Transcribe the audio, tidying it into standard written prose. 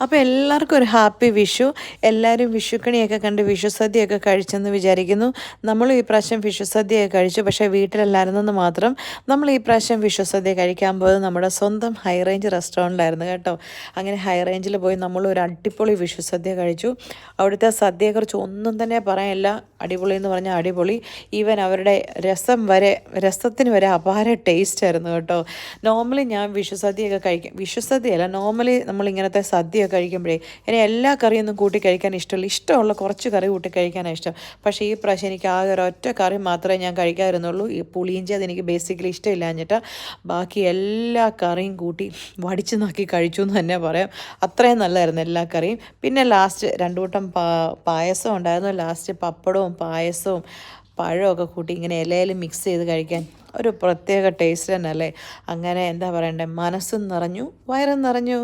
അപ്പോൾ എല്ലാവർക്കും ഒരു ഹാപ്പി വിഷു. എല്ലാവരും വിഷുക്കണിയൊക്കെ കണ്ട് വിഷു സദ്യയൊക്കെ കഴിച്ചെന്ന് വിചാരിക്കുന്നു. നമ്മൾ ഈ പ്രാവശ്യം വിഷു സദ്യയൊക്കെ കഴിച്ചു. പക്ഷേ വീട്ടിലല്ലായിരുന്നെന്ന് മാത്രം. നമ്മൾ ഈ പ്രാവശ്യം വിഷു സദ്യ കഴിക്കാൻ പോയത് നമ്മുടെ സ്വന്തം ഹൈ റേഞ്ച് റെസ്റ്റോറൻറ്റിലായിരുന്നു കേട്ടോ. അങ്ങനെ ഹൈ റേഞ്ചിൽ പോയി നമ്മൾ ഒരു അടിപൊളി വിഷു സദ്യ കഴിച്ചു. അവിടുത്തെ സദ്യയെക്കുറിച്ച് ഒന്നും തന്നെ പറയാനില്ല. അടിപൊളി എന്ന് പറഞ്ഞാൽ അടിപൊളി. ഈവൻ അവരുടെ രസത്തിന് വരെ അപാര ടേസ്റ്റ് ആയിരുന്നു കേട്ടോ. നോർമലി ഞാൻ വിഷു സദ്യയൊക്കെ കഴിക്കും, വിഷു സദ്യയല്ല, നോർമലി നമ്മളിങ്ങനത്തെ സദ്യയൊക്കെ കഴിക്കുമ്പോഴേ ഇനി എല്ലാ കറിയൊന്നും കൂട്ടി കഴിക്കാൻ ഇഷ്ടമില്ല. ഇഷ്ടമുള്ള കുറച്ച് കറി കൂട്ടി കഴിക്കാനാണ് ഇഷ്ടം. പക്ഷേ ഈ പ്രാവശ്യം എനിക്ക് ആകെ ഒരൊറ്റ കറി മാത്രമേ ഞാൻ കഴിക്കാതിരുന്നുള്ളൂ. ഈ പുളിയിഞ്ചി അതെനിക്ക് ബേസിക്കലി ഇഷ്ടമില്ലാഞ്ഞിട്ട് ബാക്കി എല്ലാ കറിയും കൂട്ടി വടിച്ച് നോക്കി കഴിച്ചു എന്ന് തന്നെ പറയാം. അത്രയും നല്ലതായിരുന്നു എല്ലാ കറിയും. പിന്നെ ലാസ്റ്റ് രണ്ടു കൂട്ടം പായസം ഉണ്ടായിരുന്നു. ലാസ്റ്റ് പപ്പടവും പായസവും പഴമൊക്കെ കൂട്ടി ഇങ്ങനെ ഇലയിൽ മിക്സ് ചെയ്ത് കഴിക്കാൻ ഒരു പ്രത്യേക ടേസ്റ്റ് തന്നെ അല്ലേ. അങ്ങനെ എന്താ പറയണ്ടേ, മനസ്സും നിറഞ്ഞു വയറും നിറഞ്ഞു.